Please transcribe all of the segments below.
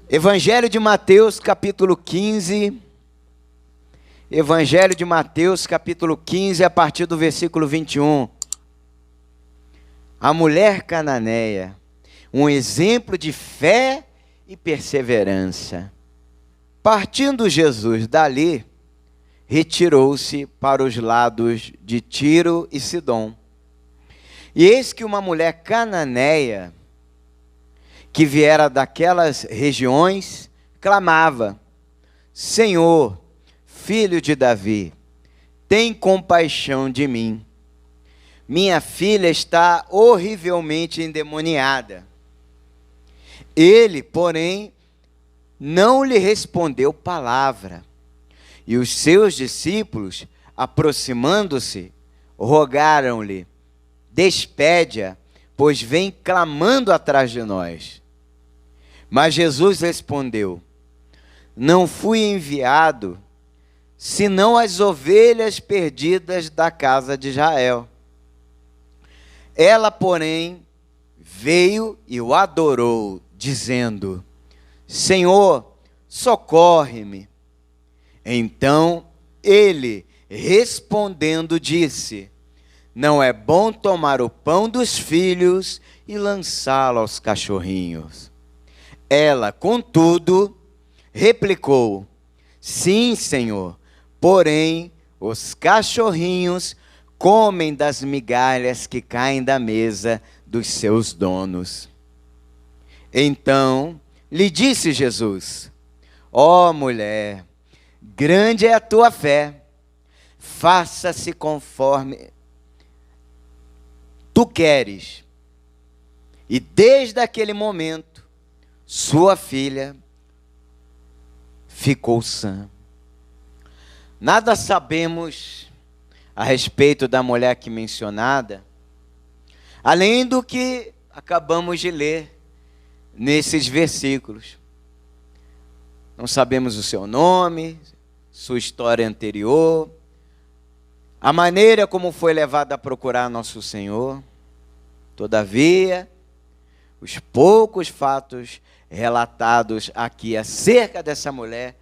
Evangelho de Mateus, capítulo 15. Evangelho de Mateus, capítulo 15, a partir do versículo 21. A mulher cananeia, um exemplo de fé e perseverança. Partindo Jesus dali, retirou-se para os lados de Tiro e Sidom. E eis que uma mulher cananeia, que viera daquelas regiões, clamava: Senhor, filho de Davi, tem compaixão de mim. Minha filha está horrivelmente endemoniada. Ele, porém, não lhe respondeu palavra. E os seus discípulos, aproximando-se, rogaram-lhe: despede-a, pois vem clamando atrás de nós. Mas Jesus respondeu: não fui enviado, senão as ovelhas perdidas da casa de Israel. Ela, porém, veio e o adorou, dizendo: Senhor, socorre-me. Então ele, respondendo, disse: não é bom tomar o pão dos filhos e lançá-lo aos cachorrinhos. Ela, contudo, replicou: sim, Senhor, porém os cachorrinhos comem das migalhas que caem da mesa dos seus donos. Então lhe disse Jesus: ó mulher, grande é a tua fé, faça-se conforme tu queres. E desde aquele momento, sua filha ficou sã. Nada sabemos a respeito da mulher aqui mencionada, além do que acabamos de ler nesses versículos. Não sabemos o seu nome, sua história anterior, a maneira como foi levada a procurar nosso Senhor. Todavia, os poucos fatos relatados aqui acerca dessa mulher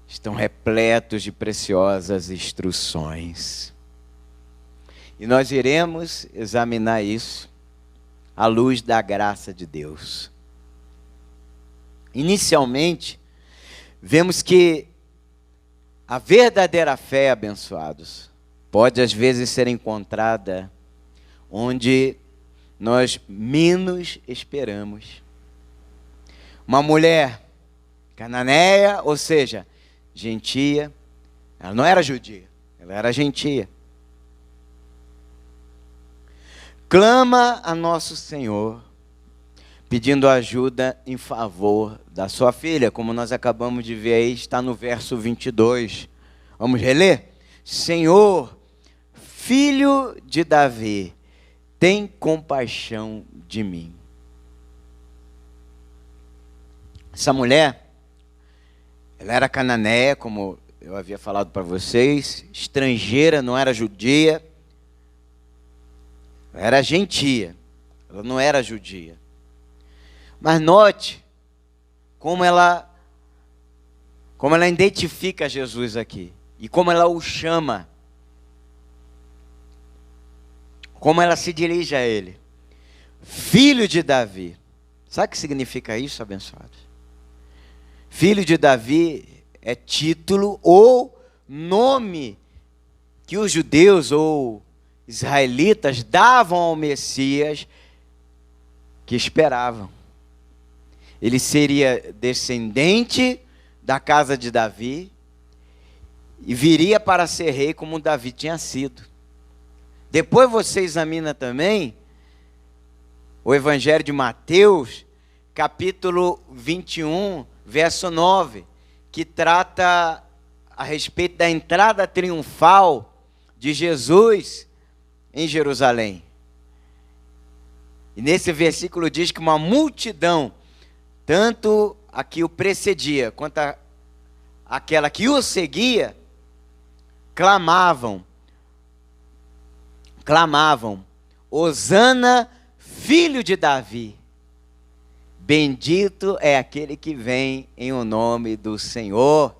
estão repletos de preciosas instruções. E nós iremos examinar isso à luz da graça de Deus. Inicialmente, vemos que a verdadeira fé, abençoados, pode às vezes ser encontrada onde nós menos esperamos. Uma mulher cananeia, ou seja, gentia, ela não era judia, ela era gentia. Clama a nosso Senhor, pedindo ajuda em favor da sua filha, como nós acabamos de ver aí, está no verso 22. Vamos reler? Senhor, filho de Davi, tem compaixão de mim. Essa mulher, ela era cananeia, como eu havia falado para vocês, estrangeira, não era judia, era gentia, ela não era judia. Mas note como ela identifica Jesus aqui, e como ela o chama, como ela se dirige a ele. Filho de Davi. Sabe o que significa isso, abençoados? Filho de Davi é título ou nome que os judeus ou israelitas davam ao Messias que esperavam. Ele seria descendente da casa de Davi e viria para ser rei como Davi tinha sido. Depois você examina também o Evangelho de Mateus, capítulo 21, verso 9, que trata a respeito da entrada triunfal de Jesus em Jerusalém. E nesse versículo diz que uma multidão, tanto a que o precedia quanto aquela que o seguia, clamavam, Hosana, filho de Davi. Bendito é aquele que vem em o nome do Senhor.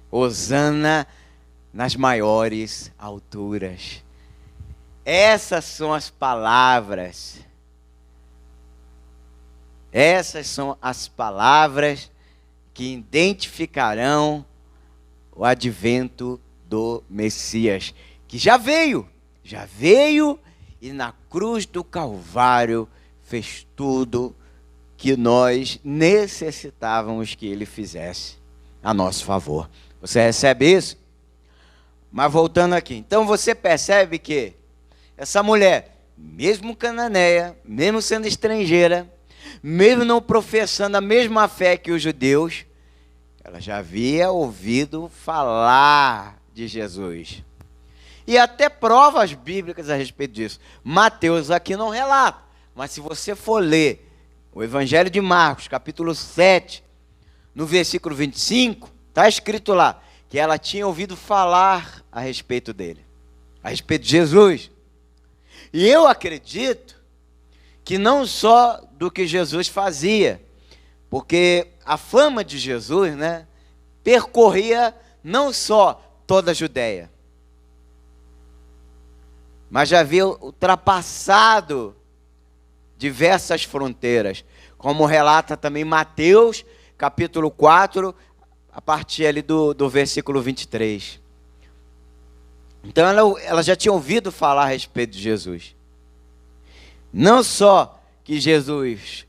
Hosana nas maiores alturas. Essas são as palavras. Essas são as palavras que identificarão o advento do Messias, que já veio e na cruz do Calvário fez tudo que nós necessitávamos que ele fizesse a nosso favor. Você recebe isso? Mas voltando aqui, então você percebe que essa mulher, mesmo cananeia, mesmo sendo estrangeira, mesmo não professando a mesma fé que os judeus, ela já havia ouvido falar de Jesus. E até provas bíblicas a respeito disso. Mateus aqui não relata, mas se você for ler o Evangelho de Marcos, capítulo 7, no versículo 25, está escrito lá que ela tinha ouvido falar a respeito dele, a respeito de Jesus. E eu acredito que não só do que Jesus fazia, porque a fama de Jesus, né, percorria não só toda a Judéia, mas já havia ultrapassado diversas fronteiras, como relata também Mateus, capítulo 4, a partir ali do versículo 23. Então ela já tinha ouvido falar a respeito de Jesus. Não só que Jesus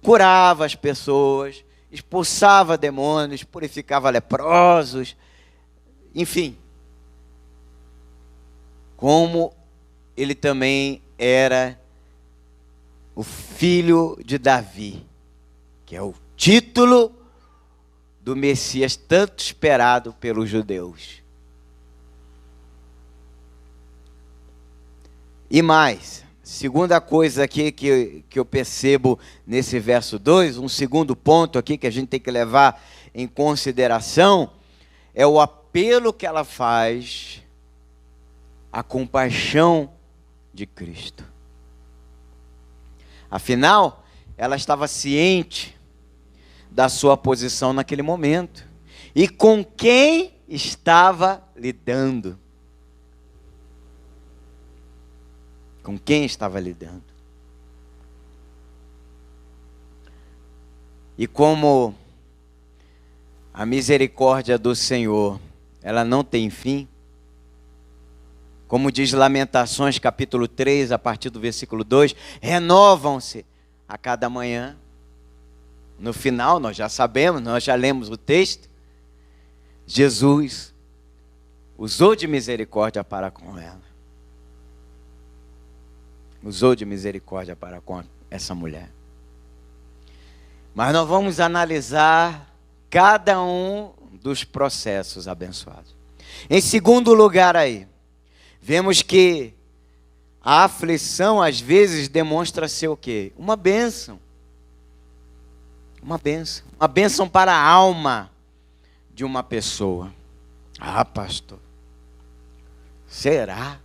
curava as pessoas, expulsava demônios, purificava leprosos, enfim, como ele também era o filho de Davi, que é o título do Messias tanto esperado pelos judeus. E mais, segunda coisa aqui que eu percebo nesse verso 2, um segundo ponto aqui que a gente tem que levar em consideração, é o apelo que ela faz à compaixão de Cristo. Afinal, ela estava ciente da sua posição naquele momento e com quem estava lidando. Com quem estava lidando. E como a misericórdia do Senhor, ela não tem fim, como diz Lamentações capítulo 3, a partir do versículo 2, renovam-se a cada manhã. No final, nós já sabemos, nós já lemos o texto, Jesus usou de misericórdia para com ela. Usou de misericórdia para com essa mulher. Mas nós vamos analisar cada um dos processos abençoados. Em segundo lugar aí, vemos que a aflição às vezes demonstra ser o quê? Uma bênção. Uma bênção. Uma bênção para a alma de uma pessoa. Ah, pastor, será?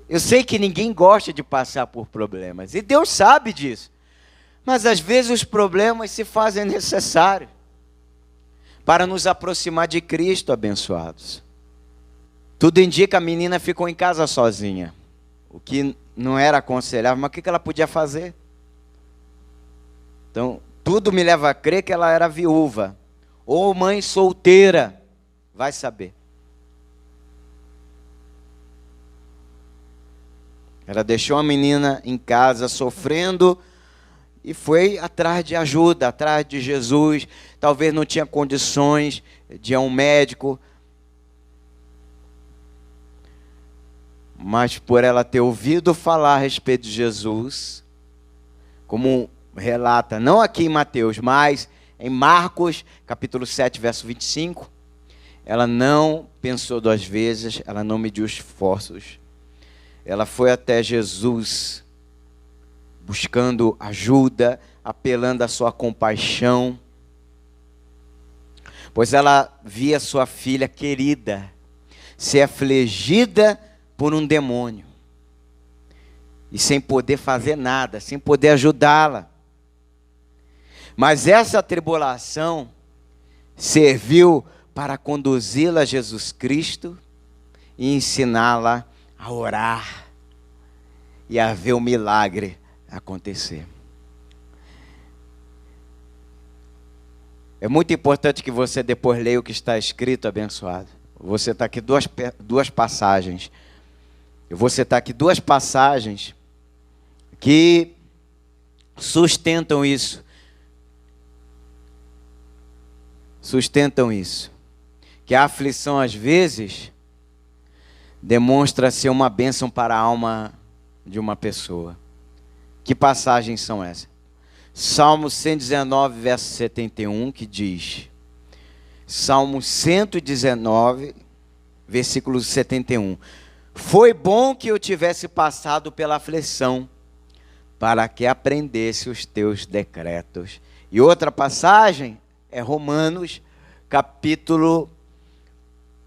Eu sei que ninguém gosta de passar por problemas, e Deus sabe disso. Mas às vezes os problemas se fazem necessários para nos aproximar de Cristo, abençoados. Tudo indica que a menina ficou em casa sozinha, o que não era aconselhável, mas o que ela podia fazer? Então, tudo me leva a crer que ela era viúva, ou mãe solteira, vai saber. Ela deixou a menina em casa sofrendo e foi atrás de ajuda, atrás de Jesus. Talvez não tinha condições de ir a um médico, mas por ela ter ouvido falar a respeito de Jesus, como relata, não aqui em Mateus, mas em Marcos, capítulo 7, verso 25, ela não pensou duas vezes, ela não mediu esforços. Ela foi até Jesus, buscando ajuda, apelando à sua compaixão, pois ela via sua filha querida ser afligida por um demônio. e sem poder fazer nada, sem poder ajudá-la. Mas essa tribulação serviu para conduzi-la a Jesus Cristo e ensiná-la a orar e a ver o milagre acontecer. É muito importante que você depois leia o que está escrito, abençoado. Você está aqui duas passagens. Eu vou citar aqui duas passagens que sustentam isso. Sustentam isso. Que a aflição, às vezes, demonstra ser uma bênção para a alma de uma pessoa. Que passagens são essas? Salmo 119, verso 71, que diz... Salmo 119, versículo 71. Foi bom que eu tivesse passado pela aflição, para que aprendesse os teus decretos. E outra passagem é Romanos, capítulo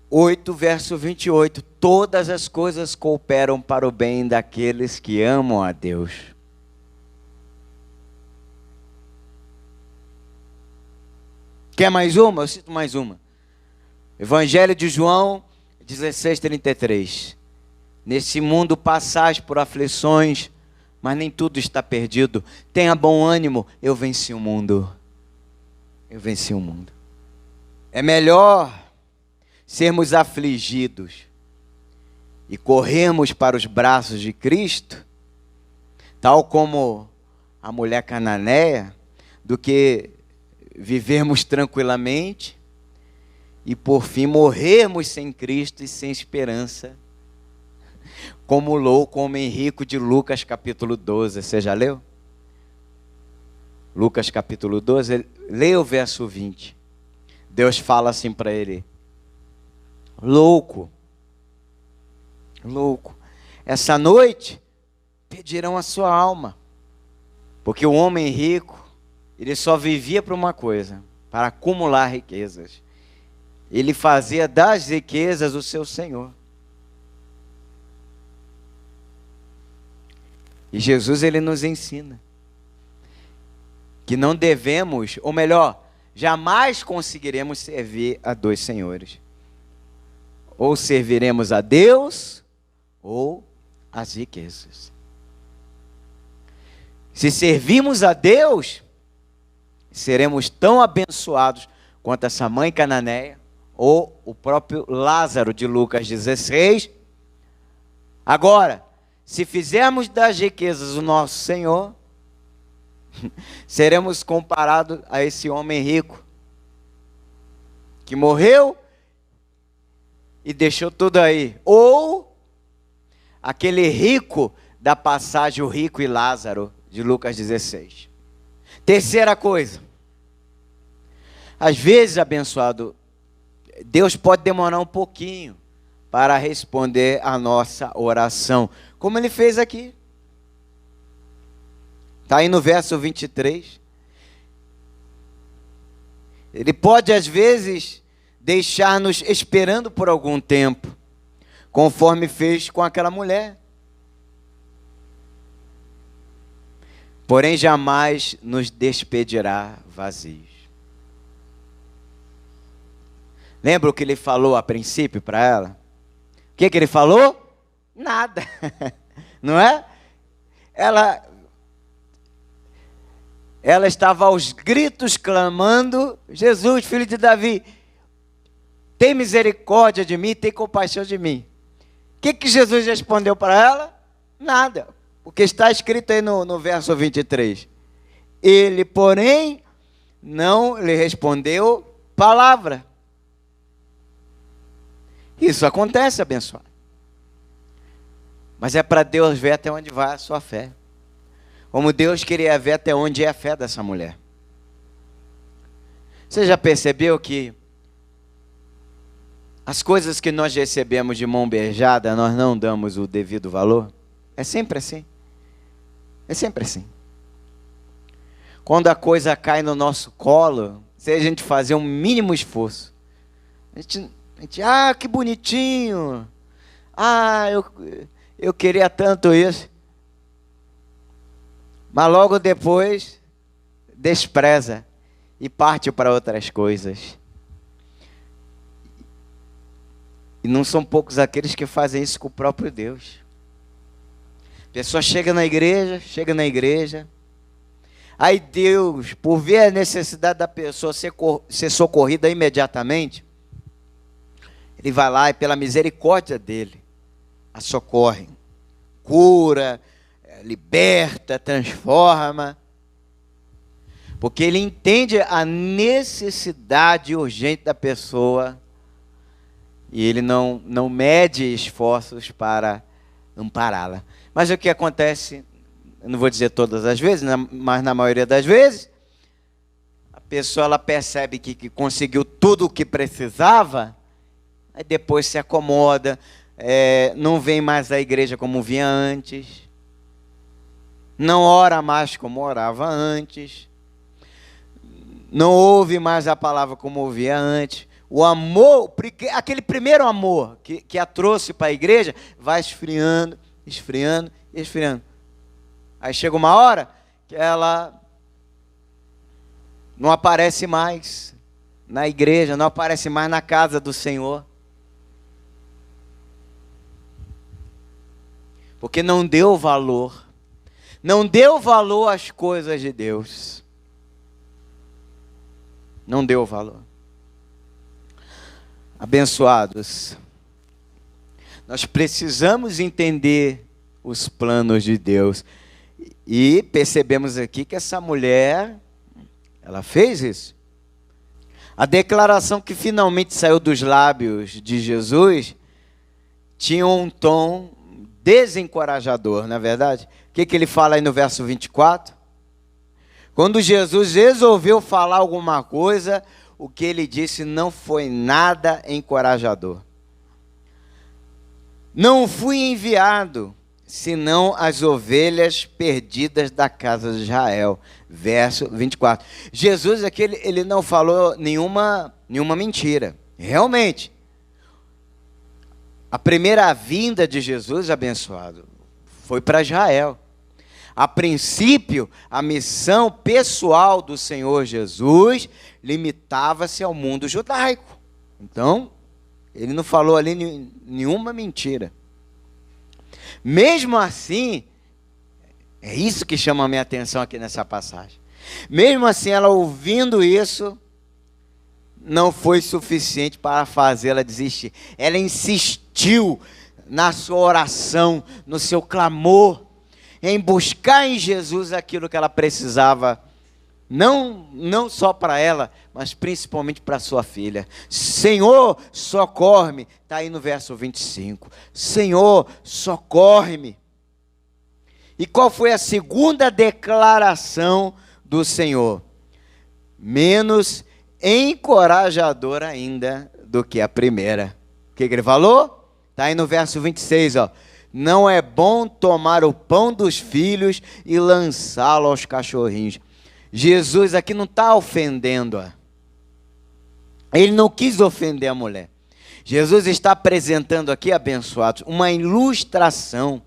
8, verso 28. Todas as coisas cooperam para o bem daqueles que amam a Deus. Quer mais uma? Eu cito mais uma. Evangelho de João 16:33. Nesse mundo passais por aflições, mas nem tudo está perdido. Tenha bom ânimo, eu venci o mundo. Eu venci o mundo. É melhor sermos afligidos e corrermos para os braços de Cristo, tal como a mulher cananeia, do que vivermos tranquilamente e por fim morrermos sem Cristo e sem esperança, como o louco homem rico de Lucas capítulo 12. Você já leu? Lucas capítulo 12, leia o verso 20. Deus fala assim para ele: louco, essa noite pedirão a sua alma. Porque o homem rico, ele só vivia para uma coisa, para acumular riquezas. Ele fazia das riquezas o seu senhor. E Jesus, ele nos ensina que não devemos, ou melhor, jamais conseguiremos servir a dois senhores. Ou serviremos a Deus, ou as riquezas. Se servimos a Deus, seremos tão abençoados quanto essa mãe cananeia, ou o próprio Lázaro de Lucas 16. Agora, se fizermos das riquezas o nosso Senhor, seremos comparados a esse homem rico, que morreu e deixou tudo aí. Ou aquele rico da passagem O Rico e Lázaro, de Lucas 16. Terceira coisa. Às vezes, abençoado, Deus pode demorar um pouquinho para responder a nossa oração, como Ele fez aqui. Está aí no verso 23. Ele pode, às vezes, deixar-nos esperando por algum tempo, conforme fez com aquela mulher. Porém, jamais nos despedirá vazios. Lembra o que ele falou a princípio para ela? O que ele falou? Nada. Não é? Ela estava aos gritos clamando: Jesus, filho de Davi, tem misericórdia de mim, tem compaixão de mim. O que Jesus respondeu para ela? Nada. O que está escrito aí no verso 23. Ele, porém, não lhe respondeu palavra. Isso acontece, abençoado. Mas é para Deus ver até onde vai a sua fé. Como Deus queria ver até onde é a fé dessa mulher. Você já percebeu que as coisas que nós recebemos de mão beijada, nós não damos o devido valor? É sempre assim. É sempre assim. Quando a coisa cai no nosso colo, se a gente fazer um mínimo esforço, a gente que bonitinho. Eu queria tanto isso. mas logo depois despreza e parte para outras coisas. E não são poucos aqueles que fazem isso com o próprio Deus. A pessoa chega na igreja, aí Deus, por ver a necessidade da pessoa ser socorrida imediatamente, Ele vai lá e pela misericórdia dele, a socorre, cura, liberta, transforma, porque Ele entende a necessidade urgente da pessoa e Ele não mede esforços para ampará-la. Mas o que acontece, eu não vou dizer todas as vezes, mas na maioria das vezes, a pessoa ela percebe que conseguiu tudo o que precisava, aí depois se acomoda, não vem mais à igreja como vinha antes, não ora mais como orava antes, não ouve mais a palavra como ouvia antes. O amor, aquele primeiro amor que a trouxe para a igreja, vai esfriando. Aí chega uma hora que ela não aparece mais na igreja, não aparece mais na casa do Senhor. Porque não deu valor. Não deu valor às coisas de Deus. Não deu valor. Abençoados, nós precisamos entender os planos de Deus. E percebemos aqui que essa mulher, ela fez isso. A declaração que finalmente saiu dos lábios de Jesus tinha um tom desencorajador, não é verdade? O que ele fala aí no verso 24? Quando Jesus resolveu falar alguma coisa, o que ele disse não foi nada encorajador. Não fui enviado, senão as ovelhas perdidas da casa de Israel. Verso 24. Jesus aqui, ele não falou nenhuma mentira. Realmente, a primeira vinda de Jesus, abençoado, foi para Israel. A princípio, a missão pessoal do Senhor Jesus limitava-se ao mundo judaico. Então, ele não falou ali nenhuma mentira. Mesmo assim, é isso que chama a minha atenção aqui nessa passagem. Mesmo assim, ela ouvindo isso, não foi suficiente para fazê-la desistir. Ela insistiu na sua oração, no seu clamor, em buscar em Jesus aquilo que ela precisava, não só para ela, mas principalmente para sua filha. Senhor, socorre-me. Está aí no verso 25. Senhor, socorre-me. E qual foi a segunda declaração do Senhor? Menos encorajadora ainda do que a primeira. O que ele falou? Está aí no verso 26, ó. Não é bom tomar o pão dos filhos e lançá-lo aos cachorrinhos. Jesus aqui não está ofendendo-a. Ele não quis ofender a mulher. Jesus está apresentando aqui, abençoados, uma ilustração.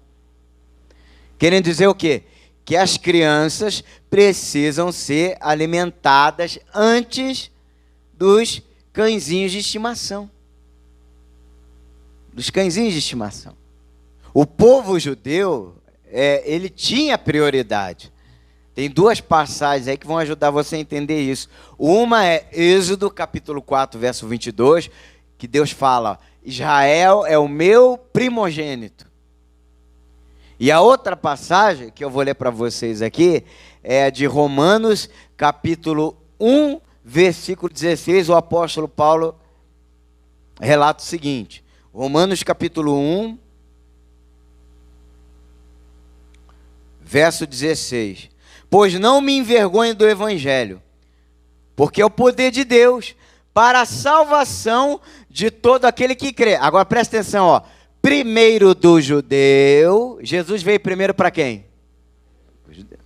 Querendo dizer o quê? Que as crianças precisam ser alimentadas antes dos cãezinhos de estimação. Dos cãezinhos de estimação. O povo judeu, ele tinha prioridade. Tem duas passagens aí que vão ajudar você a entender isso. Uma é Êxodo, capítulo 4, verso 22, que Deus fala, Israel é o meu primogênito. E a outra passagem, que eu vou ler para vocês aqui, é de Romanos, capítulo 1, versículo 16, o apóstolo Paulo relata o seguinte, Romanos, capítulo 1, verso 16. Pois não me envergonho do evangelho, porque é o poder de Deus para a salvação de todo aquele que crê. Agora presta atenção, ó. Primeiro do judeu, Jesus veio primeiro para quem? O judeu.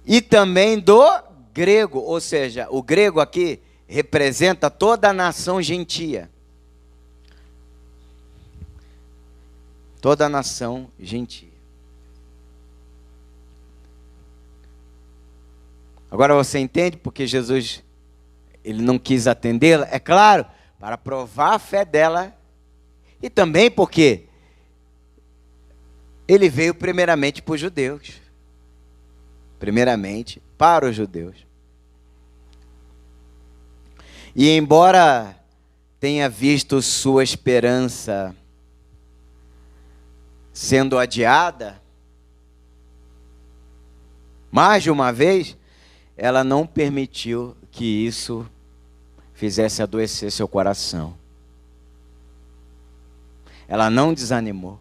E também do grego, ou seja, o grego aqui representa toda a nação gentia. Toda a nação gentia. Agora você entende porque Jesus ele não quis atendê-la? É claro, para provar a fé dela e também porque ele veio primeiramente para os judeus. Primeiramente para os judeus. E embora tenha visto sua esperança sendo adiada, mais de uma vez, ela não permitiu que isso fizesse adoecer seu coração. Ela não desanimou.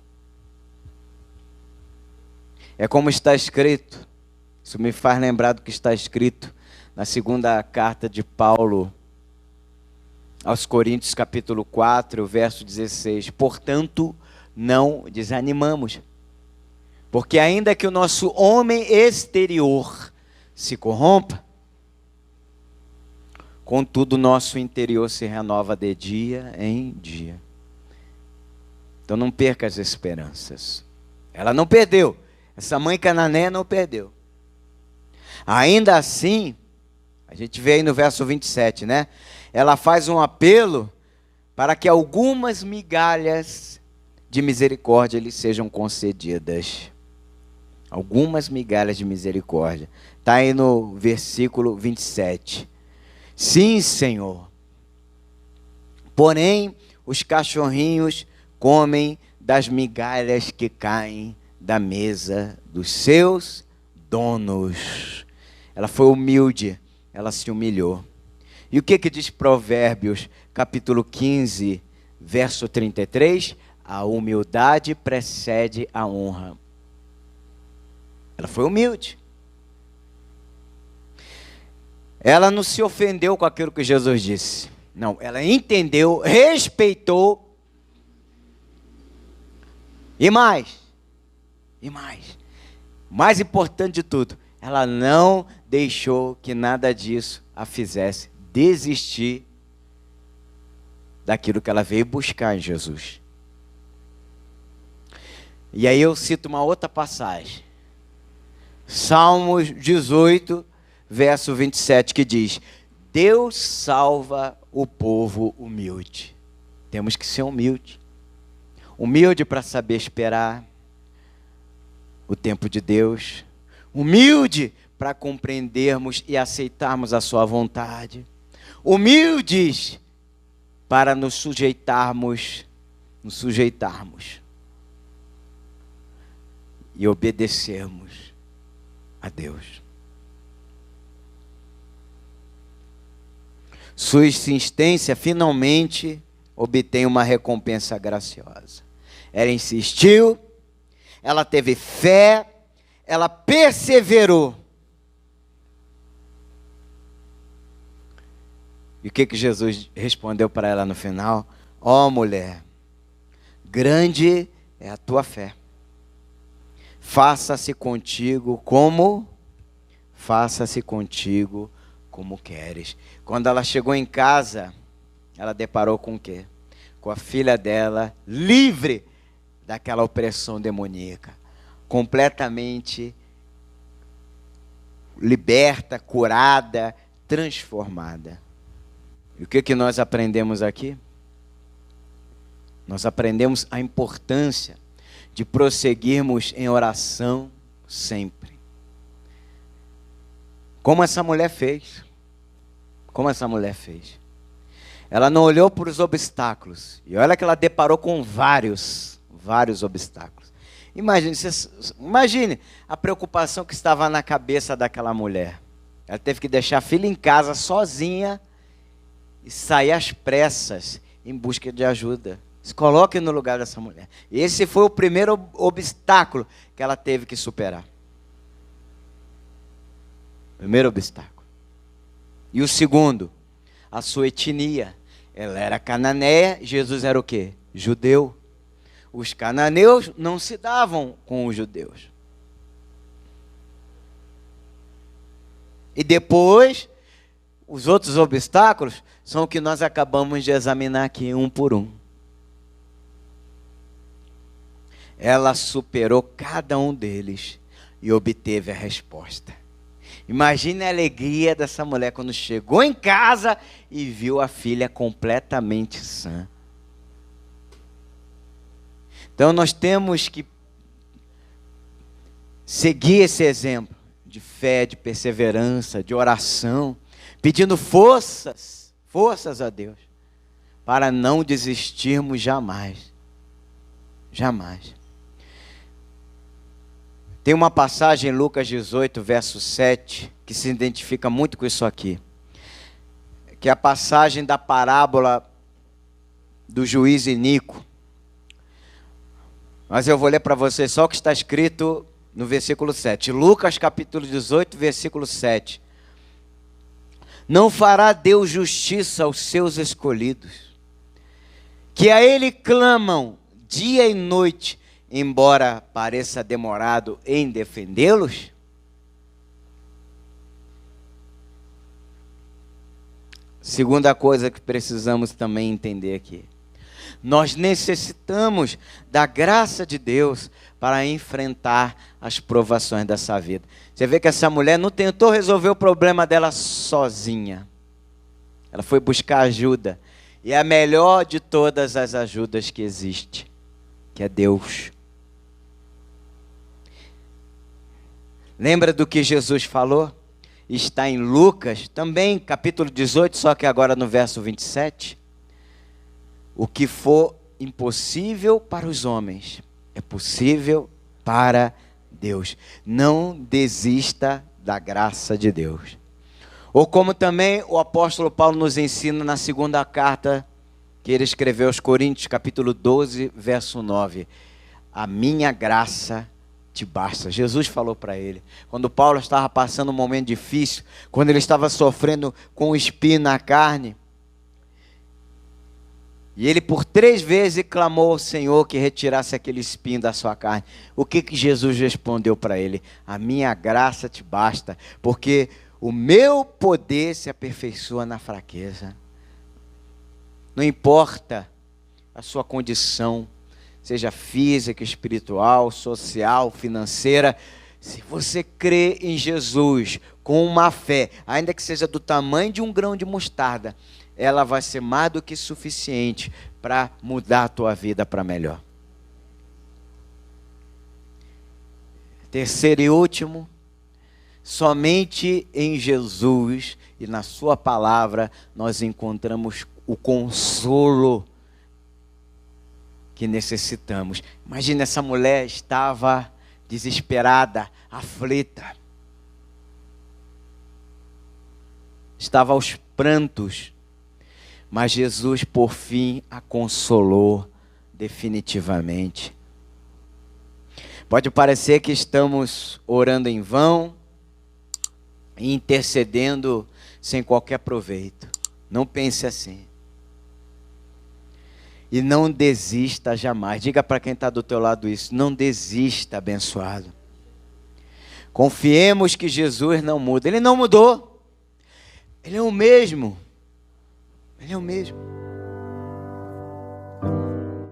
É como está escrito, isso me faz lembrar do que está escrito na segunda carta de Paulo aos Coríntios, capítulo 4, verso 16. Portanto, não desanimamos, porque ainda que o nosso homem exterior se corrompa, contudo, o nosso interior se renova de dia em dia. Então não perca as esperanças. Ela não perdeu. Essa mãe cananeia não perdeu. Ainda assim, a gente vê aí no verso 27, né? Ela faz um apelo para que algumas migalhas de misericórdia lhe sejam concedidas. Algumas migalhas de misericórdia. Está aí no versículo 27. Sim, Senhor. Porém, os cachorrinhos comem das migalhas que caem da mesa dos seus donos. Ela foi humilde, ela se humilhou. E o que diz Provérbios, capítulo 15, verso 33? A humildade precede a honra. Ela foi humilde. Ela não se ofendeu com aquilo que Jesus disse. Não, ela entendeu, respeitou. E mais, mais importante de tudo, ela não deixou que nada disso a fizesse desistir daquilo que ela veio buscar em Jesus. E aí eu cito uma outra passagem. Salmos 18, verso 27, que diz: Deus salva o povo humilde. Temos que ser humilde. Humilde para saber esperar o tempo de Deus. Humilde para compreendermos e aceitarmos a sua vontade. Humildes para nos sujeitarmos e obedecermos a Deus. Sua insistência finalmente obtém uma recompensa graciosa. Ela insistiu, ela teve fé, ela perseverou. E o que Jesus respondeu para ela no final? Ó mulher, grande é a tua fé. Faça-se contigo como queres. Quando ela chegou em casa, ela deparou com o quê? Com a filha dela livre daquela opressão demoníaca, completamente liberta, curada, transformada. E o que nós aprendemos aqui? Nós aprendemos a importância de prosseguirmos em oração sempre. Como essa mulher fez. Ela não olhou para os obstáculos. E olha que ela deparou com vários obstáculos. Imagine a preocupação que estava na cabeça daquela mulher. Ela teve que deixar a filha em casa sozinha e sair às pressas em busca de ajuda. Se coloque no lugar dessa mulher. Esse foi o primeiro obstáculo que ela teve que superar. Primeiro obstáculo. E o segundo, a sua etnia. Ela era cananeia, Jesus era o quê? Judeu. Os cananeus não se davam com os judeus. E depois, os outros obstáculos são o que nós acabamos de examinar aqui, um por um. Ela superou cada um deles e obteve a resposta. Imagine a alegria dessa mulher quando chegou em casa e viu a filha completamente sã. Então nós temos que seguir esse exemplo de fé, de perseverança, de oração, pedindo forças a Deus, para não desistirmos jamais. Jamais. Tem uma passagem em Lucas 18, verso 7, que se identifica muito com isso aqui, que é a passagem da parábola do juiz iníquo. Mas eu vou ler para vocês só o que está escrito no versículo 7. Lucas capítulo 18, versículo 7. Não fará Deus justiça aos seus escolhidos, que a Ele clamam dia e noite, embora pareça demorado em defendê-los? Segunda coisa que precisamos também entender aqui. Nós necessitamos da graça de Deus para enfrentar as provações dessa vida. Você vê que essa mulher não tentou resolver o problema dela sozinha. Ela foi buscar ajuda. E é a melhor de todas as ajudas que existe, que é Deus. Lembra do que Jesus falou? Está em Lucas, também capítulo 18, só que agora no verso 27. O que for impossível para os homens, é possível para Deus. Não desista da graça de Deus. Ou como também o apóstolo Paulo nos ensina na segunda carta que ele escreveu aos Coríntios, capítulo 12, verso 9. A minha graça te basta. Jesus falou para ele. Quando Paulo estava passando um momento difícil, quando ele estava sofrendo com o espinho na carne, e ele por 3 vezes clamou ao Senhor que retirasse aquele espinho da sua carne. O que Jesus respondeu para ele? A minha graça te basta, porque o meu poder se aperfeiçoa na fraqueza. Não importa a sua condição, seja física, espiritual, social, financeira, se você crê em Jesus com uma fé, ainda que seja do tamanho de um grão de mostarda, ela vai ser mais do que suficiente para mudar a tua vida para melhor. Terceiro e último, somente em Jesus e na sua palavra nós encontramos o consolo que necessitamos. Imagina, essa mulher estava desesperada, aflita, estava aos prantos, mas Jesus por fim a consolou definitivamente. Pode parecer que estamos orando em vão e intercedendo sem qualquer proveito. Não pense assim. E não desista jamais. Diga para quem está do teu lado isso. Não desista, abençoado. Confiemos que Jesus não muda. Ele não mudou. Ele é o mesmo. Ele é o mesmo.